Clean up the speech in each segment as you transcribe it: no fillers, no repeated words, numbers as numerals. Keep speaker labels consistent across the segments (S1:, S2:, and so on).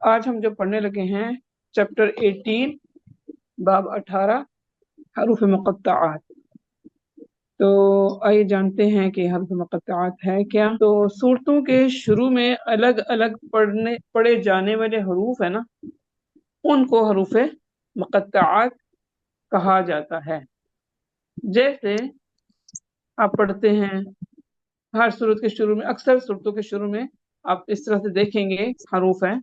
S1: آج ہم جو پڑھنے لگے ہیں چیپٹر 18 باب 18 حروف مقطعات. تو آئیے جانتے ہیں کہ حروف مقطعات ہے کیا. تو صورتوں کے شروع میں الگ الگ پڑھے جانے والے حروف ہیں نا، ان کو حروف مقطعات کہا جاتا ہے. جیسے آپ پڑھتے ہیں ہر صورت کے شروع میں، اکثر صورتوں کے شروع میں آپ اس طرح سے دیکھیں گے حروف ہیں.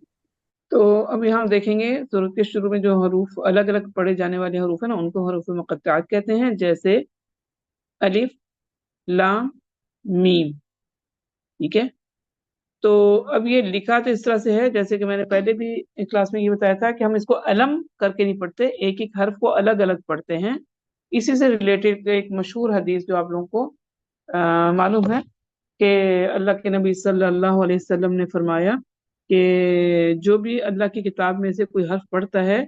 S1: تو ابھی ہم دیکھیں گے صورت کے شروع میں جو حروف الگ الگ پڑھے جانے والے حروف ہیں نا، ان کو حروف مقطعات کہتے ہیں. جیسے الف، لام، میم. ٹھیک ہے. تو اب یہ لکھا تو اس طرح سے ہے جیسے کہ میں نے پہلے بھی ایک کلاس میں یہ بتایا تھا کہ ہم اس کو علم کر کے نہیں پڑھتے، ایک ایک حرف کو الگ الگ پڑھتے ہیں. اسی سے ریلیٹڈ ایک مشہور حدیث جو آپ لوگوں کو معلوم ہے کہ اللہ کے نبی صلی اللہ علیہ وسلم نے فرمایا کہ جو بھی اللہ کی کتاب میں سے کوئی حرف پڑھتا ہے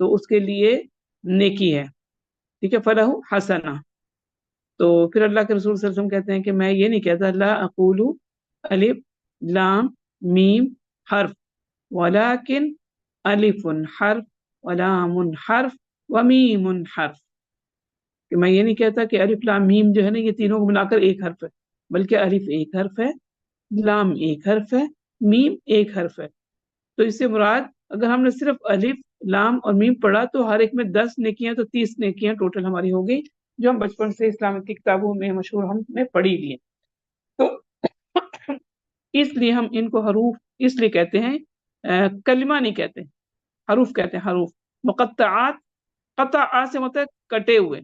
S1: تو اس کے لیے نیکی ہے. ٹھیک ہے، فلہ حسنہ. تو پھر اللہ کے رسول صلی اللہ علیہ وسلم کہتے ہیں کہ میں یہ نہیں کہتا لا اقول الف لام میم حرف ولکن الف حرف ولام حرف ومیم حرف. کہ میں یہ نہیں کہتا کہ الف لام میم جو ہے نا یہ تینوں کو ملا کر ایک حرف ہے، بلکہ الف ایک حرف ہے، لام ایک حرف ہے، میم ایک حرف ہے. تو اس سے مراد اگر ہم نے صرف الف لام اور میم پڑھا تو ہر ایک میں 10 نیکیاں، تو 30 نیکیاں ٹوٹل ہماری ہو گئی، جو ہم بچپن سے اسلام کی کتابوں میں مشہور ہم نے پڑھی ہوئی ہے. تو اس لیے ہم ان کو حروف اس لیے کہتے ہیں، کلمہ نہیں کہتے، حروف کہتے ہیں. حروف مقطعات، قطع سے ہوتا ہے کٹے ہوئے.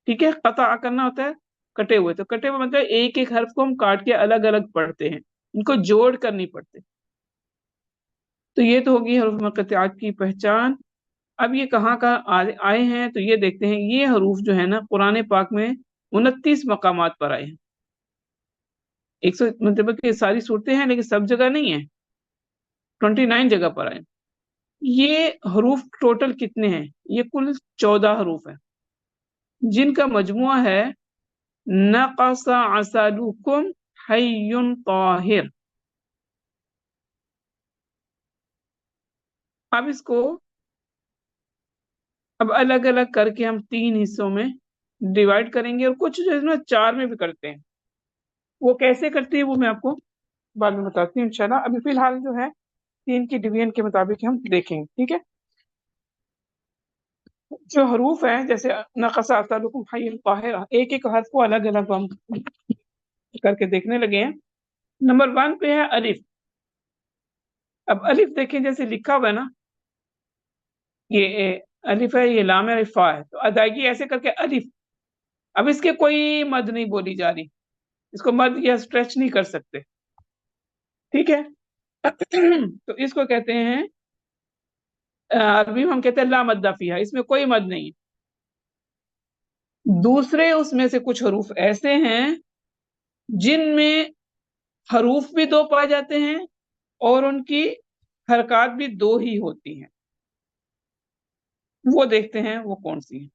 S1: ٹھیک ہے، قطع کرنا ہوتا ہے کٹے ہوئے. تو کٹے ہوئے مطلب ایک ایک حرف کو ہم کاٹ کے الگ الگ پڑھتے ہیں، ان کو جوڑ کر نہیں پڑھتے. تو یہ تو ہوگی حروف مقطعات کی پہچان. اب یہ کہاں آئے ہیں تو یہ دیکھتے ہیں. یہ حروف جو ہے نا قرآن پاک میں 29 مقامات پر آئے ہیں. 100 مطلب کہ ساری صورتیں ہیں لیکن سب جگہ نہیں ہیں، 29 جگہ پر آئے. یہ حروف ٹوٹل کتنے ہیں؟ یہ کل 14 حروف ہیں جن کا مجموعہ ہے نقص عسلکم حی طاہر. اب اس کو اب الگ الگ کر کے ہم 3 حصوں میں ڈیوائڈ کریں گے، اور کچھ جو ہے نا 4 میں بھی کرتے ہیں. وہ کیسے کرتے ہیں وہ میں آپ کو بعد میں بتاتی ہوں انشاءاللہ. ابھی فی الحال جو ہے 3 کی ڈویژن کے مطابق ہم دیکھیں گے. ٹھیک ہے. جو حروف ہیں جیسے نقص عسلکم حی طاہر، ایک ایک حرف کو الگ الگ ہم کر کے دیکھنے لگے ہیں. نمبر 1 پہ ہے الف. اب الف دیکھیں جیسے لکھا ہوا ہے نا، یہ الف ہے، یہ لام ہے، فا ہے. تو ادائیگی ایسے کر کے الف. اب اس کے کوئی مد نہیں بولی جا رہی، اس کو مد یا اسٹریچ نہیں کر سکتے. ٹھیک ہے. تو اس کو کہتے ہیں عربی میں ہم کہتے ہیں لا مد فیہا، اس میں کوئی مد نہیں. دوسرے اس میں سے کچھ حروف ایسے ہیں جن میں حروف بھی 2 پائے جاتے ہیں اور ان کی حرکات بھی 2 ہی ہوتی ہیں. وہ دیکھتے ہیں وہ کون سی ہیں.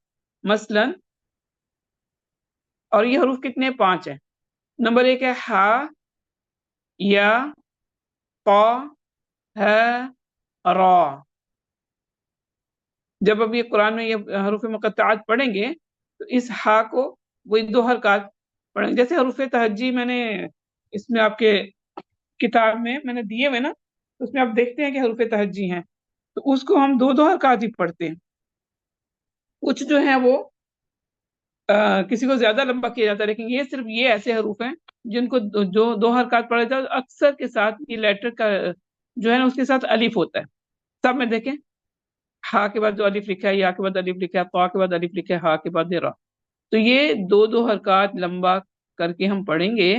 S1: مثلا، اور یہ حروف کتنے؟ 5 ہیں. نمبر 1 ہے ہا، یا، قا، ہے، را. جب اب یہ قرآن میں یہ حروف مقطعات پڑھیں گے تو اس ہا کو وہی 2 حرکات پڑھیں گے. جیسے حروف تہجی میں نے اس میں آپ کے کتاب میں نے دیے ہوئے نا، اس میں آپ دیکھتے ہیں کہ حروف تہجی ہیں، تو اس کو ہم 2 حرکات ہی پڑھتے ہیں. کچھ جو ہیں وہ کسی کو زیادہ لمبا کیا جاتا ہے، لیکن یہ صرف یہ ایسے حروف ہیں جن کو جو 2 حرکات پڑھے جاتے ہیں. اکثر کے ساتھ یہ لیٹر کا جو ہے نا اس کے ساتھ الف ہوتا ہے. سب میں دیکھیں ہا کے بعد جو الف لکھا ہے، یا کے بعد الف لکھا ہے، قا کے بعد الف لکھا ہے، ہا کے بعد را. تو یہ 2 حرکات لمبا کر کے ہم پڑھیں گے.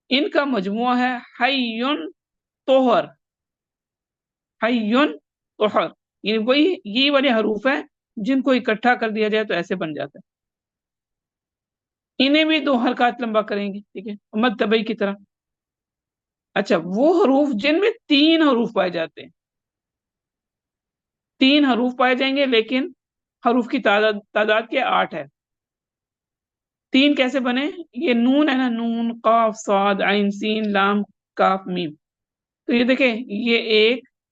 S1: ان کا مجموعہ ہے حیٌ طہر. حیٌ طہر یعنی وہی یہ والے حروف ہیں جن کو اکٹھا کر دیا جائے تو ایسے بن جاتا ہے. انہیں بھی 2 حرکات لمبا کریں گے. ٹھیک ہے، مد طبعی کی طرح. اچھا، وہ حروف جن میں 3 حروف پائے جاتے ہیں، 3 حروف پائے جائیں گے لیکن حروف کی تعداد کے 8 ہے. 3 کیسے بنے؟ یہ نون ہے نا، نون، قاف، صاد، عین، سین، لام، کاف، میم. تو یہ دیکھیں، یہ 1،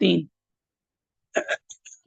S1: 3,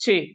S1: 6,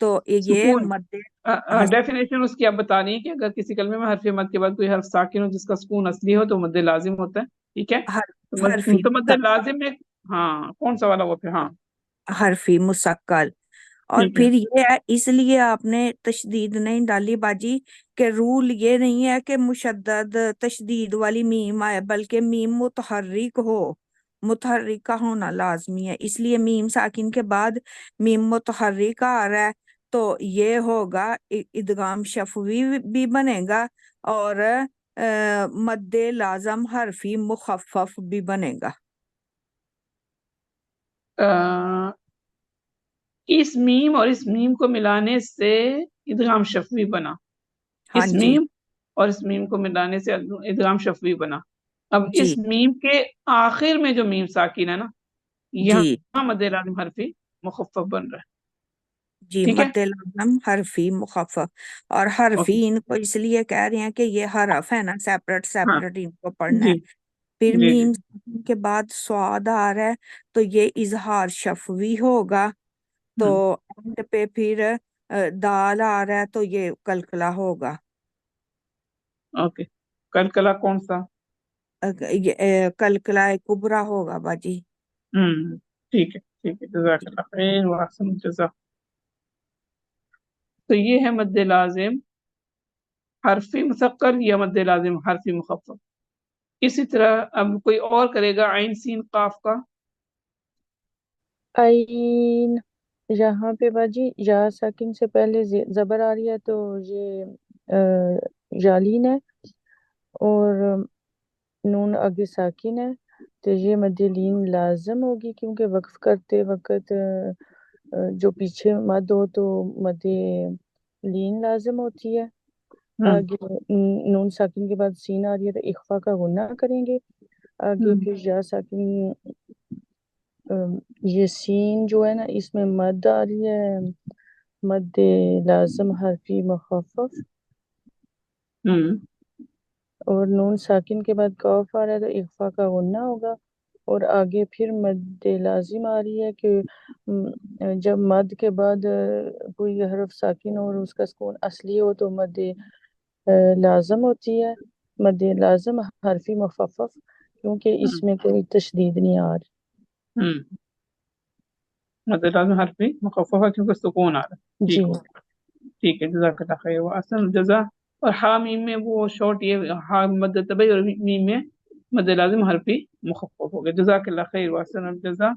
S2: تو یہ
S1: سکون
S2: مد ہس-
S1: ڈیفینیشن اس کی آپ بتا رہی ہیں کہ اگر کسی کلمے میں حرف مد کے بعد کوئی حرف ساکن ہو جس کا سکون اصلی ہو تو مد لازم ہوتا ہے، ٹھیک ہے؟
S2: حرفی
S1: تو مد لازم میں ہاں کون سا والا وہ پھر؟ ہاں
S2: حرفی مسکل. اور
S1: ٹھیک ہے.
S2: پھر یہ ہے، اس لیے آپ نے تشدید نہیں ڈالی باجی، کہ رول یہ نہیں ہے کہ مشدد تشدید والی میم آئے، بلکہ میم متحرک ہو، متحرک کا ہونا لازمی ہے. اس لیے میم ساکن کے بعد میم متحرک آ رہا ہے تو یہ ہوگا ادغام شفوی بھی بنے گا، اور مد لازم حرفی مخفف بھی بنے گا.
S1: اس میم اور اس میم کو ملانے سے ادغام شفوی بنا،
S2: ہاں
S1: اس
S2: جی.
S1: میم اور اس میم کو ملانے سے ادغام شفوی بنا. اب
S2: جی
S1: اس میم کے آخر میں جو میم ساکن ہے نا،
S2: جی
S1: یہاں مد لازم حرفی مخفف بن رہا ہے،
S2: جی
S1: ٹھیک ہے؟
S2: مد لازم حرفی مخفف. اور
S1: اوکے.
S2: حرفی ان کو اس لیے کہہ رہے ہیں کہ یہ حرف ہے نا، سیپریٹ
S1: ہاں
S2: سیپریٹ ان کو پڑھنا
S1: جی
S2: ہے. پھر
S1: جی جی.
S2: میم کے بعد سواد آ رہا ہے تو یہ اظہار شفوی ہوگا. تو
S1: ہوں،
S2: اینڈ پہ پھر دال آ رہا ہے تو یہ کلکلا ہوگا.
S1: اوکے. کلکلا کون سا؟
S2: کلکلا کبرا ہوگا باجی.
S1: ٹھیک ہے ٹھیک ہے، جزاک اللہ خیر واحسن الجزا. تو یہ ہے مد لازم حرفی مثقل یا مد لازم حرفی مخفف. اسی طرح اب کوئی اور کرے گا عین سین قاف کا.
S3: عین، یہاں پہ باجی یا ساکن سے پہلے زبر آ رہی ہے تو یہ یالین ہے، اور نون آگے ساکن ہے تو یہ مد لین لازم ہوگی، کیونکہ وقف کرتے وقت جو پیچھے مد ہو تو مد لین لازم ہوتی ہے. آگے نون ساکن کے بعد سین آ رہی ہے تو اخفا کا غنہ کریں گے. آگے پھر یا ساکن، یہ سین جو ہے نا اس میں مد آ رہی ہے، مد لازم حرفی مخفف. اور نون ساکن کے بعد قاف آ رہا ہے تو اخفا کا غنہ ہوگا. اور آگے پھر مد لازم آ رہی ہے کہ جب مد کے بعد کوئی حرف ساکن ہو اور اس کا سکون اصلی ہو تو مد لازم ہوتی ہے، مد لازم حرفی مخفف، کیونکہ اس میں کوئی تشدید نہیں آ رہی.
S1: مد لازم حرفی مخفف ہے کیونکہ سکون آ رہا ہے.
S3: جی
S1: ٹھیک ہے، جزاک اللہ خیر واحسن الجزا. اور ہا میم میں وہ شارٹ یہ ہا مد طبعی، اور میم میں مد لازم حرفی مخفف ہو گیا. جزاک اللہ خیر واحسن الجزا.